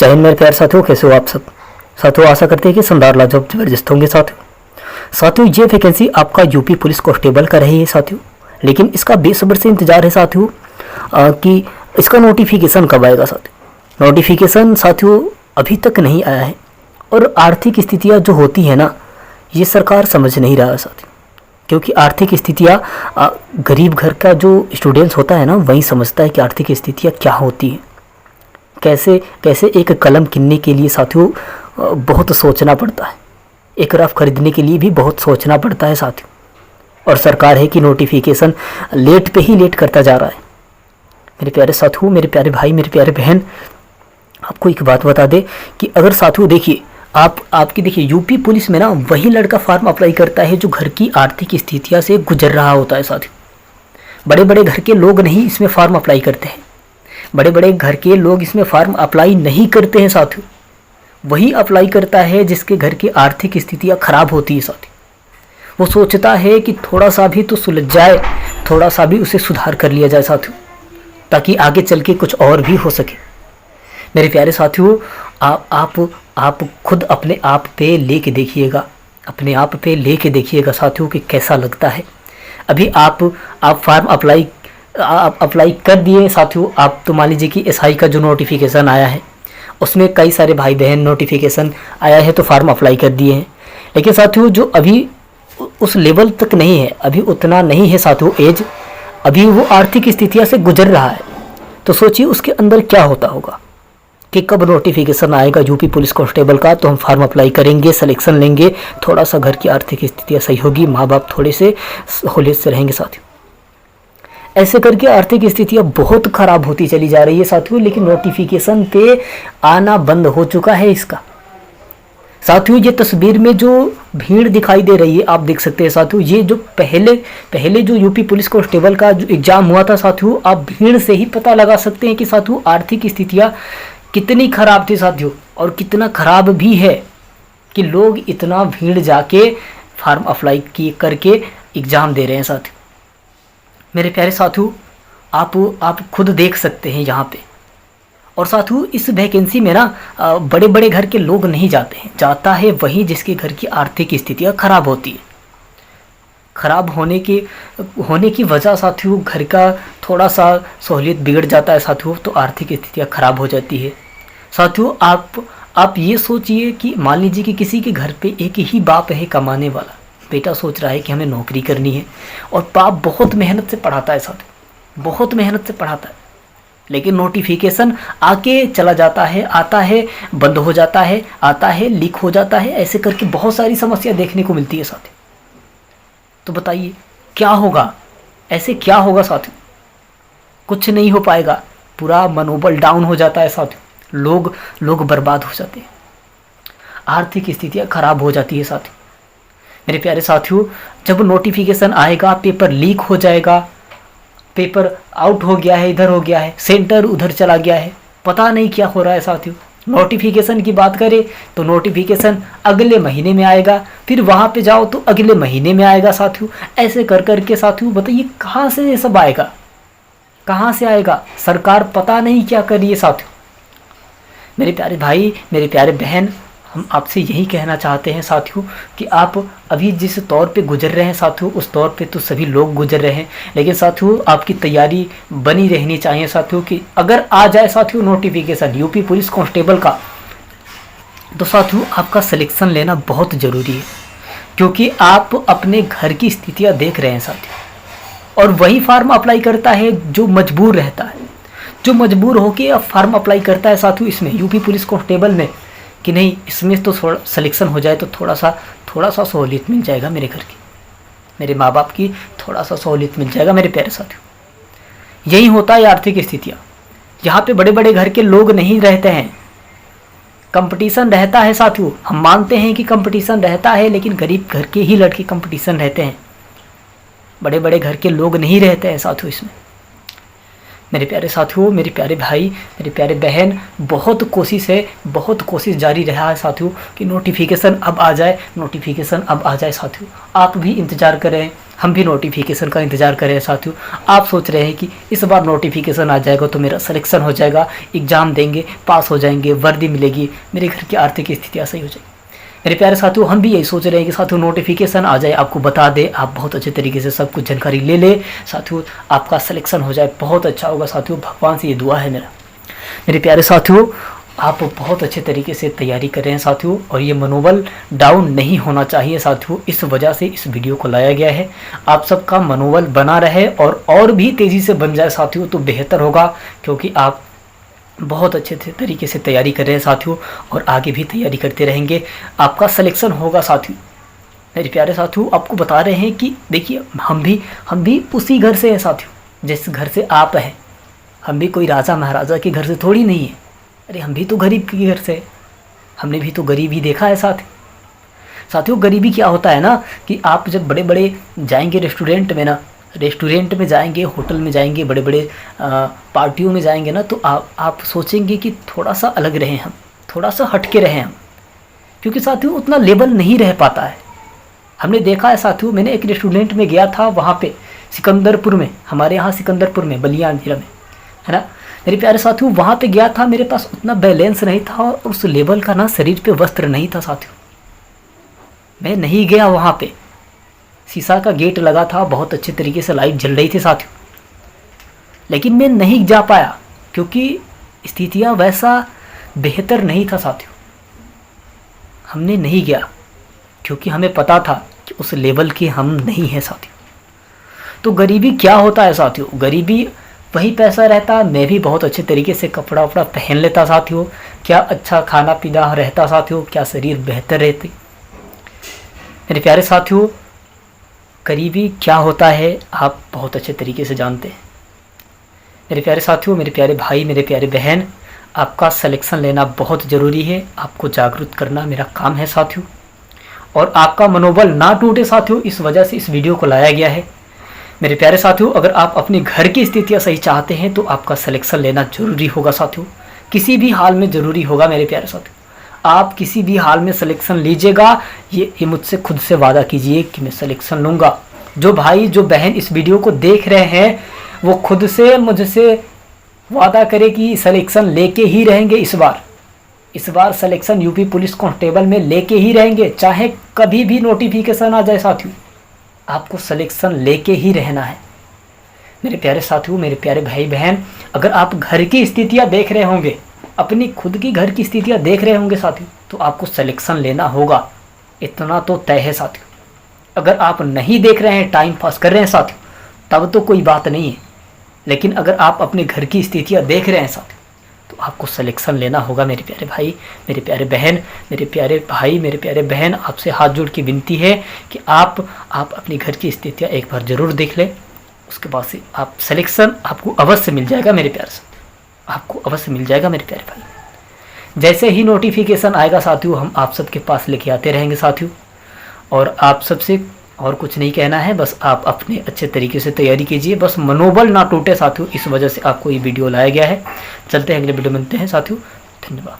जय हिंद मेरे प्यारे साथियों, कैसे हो आप सब। साथियों आशा करते हैं कि शानदार लाजवाब जबरदस्त होंगे। साथियों ये वैकेंसी आपका यूपी पुलिस कांस्टेबल का रही है साथियों, लेकिन इसका बेसब्र से इंतजार है साथियों कि इसका नोटिफिकेशन कब आएगा। साथियों नोटिफिकेशन साथियों अभी तक नहीं आया है, और आर्थिक स्थितियाँ जो होती है ना, ये सरकार समझ नहीं रहा है साथियों, क्योंकि आर्थिक स्थितियाँ गरीब घर का जो स्टूडेंट्स होता है ना, वही समझता है कि आर्थिक स्थितियाँ क्या होती हैं। कैसे कैसे एक कलम किनने के लिए साथियों बहुत सोचना पड़ता है, एक रफ खरीदने के लिए भी बहुत सोचना पड़ता है साथियों। और सरकार है कि नोटिफिकेशन लेट पे ही लेट करता जा रहा है। मेरे प्यारे साथियों, मेरे प्यारे भाई, मेरे प्यारे बहन, आपको एक बात बता दे कि अगर साथियों देखिए आपकी देखिए यूपी पुलिस में ना वही लड़का फॉर्म अप्लाई करता है जो घर की आर्थिक स्थितियाँ से गुजर रहा होता है साथियों। बड़े बड़े घर के लोग नहीं इसमें फॉर्म अप्लाई करते हैं, बड़े बड़े घर के लोग इसमें फॉर्म अप्लाई नहीं करते हैं साथियों। वही अप्लाई करता है जिसके घर की आर्थिक स्थितियाँ खराब होती है साथियों। वो सोचता है कि थोड़ा सा भी तो सुलझ जाए, थोड़ा सा भी उसे सुधार कर लिया जाए साथियों, ताकि आगे चल के कुछ और भी हो सके। मेरे प्यारे साथियों, आप खुद अपने आप पे लेके देखिएगा, अपने आप पे लेके देखिएगा साथियों कि कैसा लगता है। अभी आप फॉर्म अप्लाई कर दिए साथियों। आप तो मान लीजिए कि एसआई का जो नोटिफिकेशन आया है उसमें कई सारे भाई बहन नोटिफिकेशन आया है तो फॉर्म अप्लाई कर दिए हैं, लेकिन साथियों जो अभी उस लेवल तक नहीं है, अभी उतना नहीं है साथियों एज, अभी वो आर्थिक स्थितियाँ से गुजर रहा है। तो सोचिए उसके अंदर क्या होता होगा कि कब नोटिफिकेशन आएगा यूपी पुलिस कांस्टेबल का तो हम फॉर्म अप्लाई करेंगे, सिलेक्शन लेंगे, थोड़ा सा घर की आर्थिक स्थितियाँ सही होगी, माँ बाप थोड़े से सहूलियत से रहेंगे साथियों। ऐसे करके आर्थिक स्थितियाँ बहुत ख़राब होती चली जा रही है साथियों, लेकिन नोटिफिकेशन पे आना बंद हो चुका है इसका। साथियों ये तस्वीर में जो भीड़ दिखाई दे रही है आप देख सकते हैं साथियों, ये जो पहले जो यूपी पुलिस कांस्टेबल का जो एग्ज़ाम हुआ था साथियों, आप भीड़ से ही पता लगा सकते हैं कि साथियों आर्थिक स्थितियाँ कितनी ख़राब थी साथियों, और कितना ख़राब भी है कि लोग इतना भीड़ जाके फॉर्म अप्लाई करके एग्ज़ाम दे रहे हैं साथियों। मेरे प्यारे साथियों आप खुद देख सकते हैं यहाँ पे। और साथियों इस वैकेंसी में ना बड़े बड़े घर के लोग नहीं जाते हैं, जाता है वही जिसके घर की आर्थिक स्थितियाँ खराब होती है। खराब होने की वजह साथियों घर का थोड़ा सा सहूलियत बिगड़ जाता है साथियों, तो आर्थिक स्थितियाँ खराब हो जाती है साथियों। आप ये सोचिए कि मान लीजिए कि किसी के घर पे एक ही बाप है कमाने वाला, बेटा सोच रहा है कि हमें नौकरी करनी है, और बाप बहुत मेहनत से पढ़ाता है साथियों, बहुत मेहनत से पढ़ाता है, लेकिन नोटिफिकेशन आके चला जाता है, आता है बंद हो जाता है, आता है लीक हो जाता है, ऐसे करके बहुत सारी समस्या देखने को मिलती है साथियों। तो बताइए क्या होगा, ऐसे क्या होगा साथियों। कुछ नहीं हो पाएगा, पूरा मनोबल डाउन हो जाता है साथियों, लोग बर्बाद हो जाते हैं, आर्थिक स्थितियाँ खराब हो जाती है साथियों। मेरे प्यारे साथियों जब नोटिफिकेशन आएगा, पेपर लीक हो जाएगा, पेपर आउट हो गया है, इधर हो गया है, सेंटर उधर चला गया है, पता नहीं क्या हो रहा है साथियों। नोटिफिकेशन की बात करें तो नोटिफिकेशन अगले महीने में आएगा, फिर वहाँ पे जाओ तो अगले महीने में आएगा साथियों। ऐसे कर के साथियों बताइए कहाँ से ये सब आएगा, कहाँ से आएगा। सरकार पता नहीं क्या कर रही है साथियों। मेरे प्यारे भाई, मेरे प्यारे बहन, हम आपसे यही कहना चाहते हैं साथियों कि आप अभी जिस तौर पे गुजर रहे हैं साथियों, उस तौर पे तो सभी लोग गुजर रहे हैं, लेकिन साथियों आपकी तैयारी बनी रहनी चाहिए साथियों कि अगर आ जाए साथियों नोटिफिकेशन यूपी पुलिस कांस्टेबल का, तो साथियों आपका सिलेक्शन लेना बहुत ज़रूरी है, क्योंकि आप अपने घर की स्थितियाँ देख रहे हैं साथियों। और वही फॉर्म अप्लाई करता है जो मजबूर रहता है, जो मजबूर होकर अब फॉर्म अप्लाई करता है साथियों इसमें यूपी पुलिस कांस्टेबल में, कि नहीं इसमें तो थोड़ा सिलेक्शन हो जाए तो थोड़ा सा सहूलियत मिल जाएगा, मेरे घर की, मेरे माँ बाप की थोड़ा सा सहूलियत मिल जाएगा। मेरे प्यारे साथियों यही होता है आर्थिक स्थितियाँ, जहाँ पे बड़े बड़े घर के लोग नहीं रहते हैं, कंपटीशन रहता है साथियों। हम मानते हैं कि कंपटीशन रहता है, लेकिन गरीब घर के ही लड़के कंपटीशन रहते हैं, बड़े बड़े घर के लोग नहीं रहते हैं साथियों इसमें। मेरे प्यारे साथियों, मेरे प्यारे भाई, मेरे प्यारे बहन, बहुत कोशिश जारी रहा है साथियों कि नोटिफिकेशन अब आ जाए, नोटिफिकेशन अब आ जाए साथियों। आप भी इंतज़ार करें, हम भी नोटिफिकेशन का इंतज़ार कर रहे हैं साथियों। आप सोच रहे हैं कि इस बार नोटिफिकेशन आ जाएगा तो मेरा सिलेक्शन हो जाएगा, एग्ज़ाम देंगे, पास हो जाएंगे, वर्दी मिलेगी, मेरे घर की आर्थिक स्थितियाँ सही हो जाएगी। मेरे प्यारे साथियों, हम भी यही सोच रहे हैं कि साथियों नोटिफिकेशन आ जाए, आपको बता दे, आप बहुत अच्छे तरीके से सब कुछ जानकारी ले ले साथियों, आपका सिलेक्शन हो जाए, बहुत अच्छा होगा साथियों। भगवान से ये दुआ है मेरा। मेरे प्यारे साथियों, आप बहुत अच्छे तरीके से तैयारी कर रहे हैं साथियों, और ये मनोबल डाउन नहीं होना चाहिए साथियों। इस वजह से इस वीडियो को लाया गया है। आप सबका मनोबल बना रहे और भी तेज़ी से बन जाए साथियों तो बेहतर होगा, क्योंकि आप बहुत अच्छे तरीके से तैयारी कर रहे हैं साथियों, और आगे भी तैयारी करते रहेंगे। आपका सिलेक्शन होगा साथियों। मेरे प्यारे साथियों, आपको बता रहे हैं कि देखिए, हम भी उसी घर से हैं साथियों जिस घर से आप हैं। हम भी कोई राजा महाराजा के घर से थोड़ी नहीं है। अरे हम भी तो गरीब के घर से, हमने भी तो गरीबी देखा है साथियों। गरीबी क्या होता है ना, कि आप जब बड़े बड़े जाएंगे रेस्टोरेंट में जाएंगे, होटल में जाएंगे, बड़े बड़े पार्टियों में जाएंगे ना, तो आप सोचेंगे कि थोड़ा सा अलग रहें हम, थोड़ा सा हटके रहें हम, क्योंकि साथियों उतना लेवल नहीं रह पाता है। हमने देखा है साथियों, मैंने एक रेस्टोरेंट में गया था, वहाँ पे सिकंदरपुर में, हमारे यहाँ सिकंदरपुर में, बलिया जिला में, है ना मेरे प्यारे साथियों। वहाँ पे गया था, मेरे पास उतना बैलेंस नहीं था और उस लेवल का ना शरीर पे वस्त्र नहीं था साथियों। मैं नहीं गया वहाँ पे। शीशा का गेट लगा था, बहुत अच्छे तरीके से लाइट जल रही थी साथियों, लेकिन मैं नहीं जा पाया क्योंकि स्थितियाँ वैसा बेहतर नहीं था साथियों। हमने नहीं गया क्योंकि हमें पता था कि उस लेवल के हम नहीं हैं साथियों। तो गरीबी क्या होता है साथियों, गरीबी वही पैसा रहता, मैं भी बहुत अच्छे तरीके से कपड़ा वपड़ा पहन लेता साथियों, क्या अच्छा खाना पीना रहता साथियों, क्या शरीर बेहतर रहती। मेरे प्यारे साथियों, गरीबी क्या होता है आप बहुत अच्छे तरीके से जानते हैं। मेरे प्यारे साथियों, मेरे प्यारे भाई, मेरे प्यारे बहन, आपका सिलेक्शन लेना बहुत ज़रूरी है। आपको जागरूक करना मेरा काम है साथियों, और आपका मनोबल ना टूटे साथियों, इस वजह से इस वीडियो को लाया गया है। मेरे प्यारे साथियों, अगर आप अपने घर की स्थितियाँ सही चाहते हैं तो आपका सिलेक्शन लेना जरूरी होगा साथियों, किसी भी हाल में ज़रूरी होगा। मेरे प्यारे साथियों, आप किसी भी हाल में सिलेक्शन लीजिएगा, ये मुझसे खुद से वादा कीजिए कि मैं सिलेक्शन लूँगा। जो भाई जो बहन इस वीडियो को देख रहे हैं वो खुद से मुझसे वादा करे कि सिलेक्शन लेके ही रहेंगे। इस बार सिलेक्शन यूपी पुलिस कांस्टेबल में लेके ही रहेंगे, चाहे कभी भी नोटिफिकेशन आ जाए साथियों, आपको सिलेक्शन लेके ही रहना है। मेरे प्यारे साथियों, मेरे प्यारे भाई बहन, अगर आप घर की स्थितियां देख रहे होंगे, अपनी खुद की घर की स्थितियां देख रहे होंगे साथियों, तो आपको सिलेक्शन लेना होगा, इतना तो तय है साथियों। अगर आप नहीं देख रहे हैं, टाइम पास कर रहे हैं साथियों, तब तो कोई बात नहीं है, लेकिन अगर आप अपने घर की स्थितियां देख रहे हैं साथियों, तो आपको सिलेक्शन लेना होगा। मेरे प्यारे भाई, मेरे प्यारे बहन, मेरे प्यारे भाई, मेरे प्यारे बहन, आपसे हाथ जोड़ के विनती है कि आप अपनी घर की स्थितियाँ एक बार ज़रूर देख लें, उसके बाद से आप सिलेक्शन आपको अवश्य मिल जाएगा। मेरे प्यारे साथ आपको अवश्य मिल जाएगा। मेरे प्यारे भाई, जैसे ही नोटिफिकेशन आएगा साथियों, हम आप सबके पास लेके आते रहेंगे साथियों, और आप सबसे और कुछ नहीं कहना है, बस आप अपने अच्छे तरीके से तैयारी कीजिए, बस मनोबल ना टूटे साथियों, इस वजह से आपको ये वीडियो लाया गया है। चलते हैं अगले वीडियो में, मिलते हैं साथियों, धन्यवाद।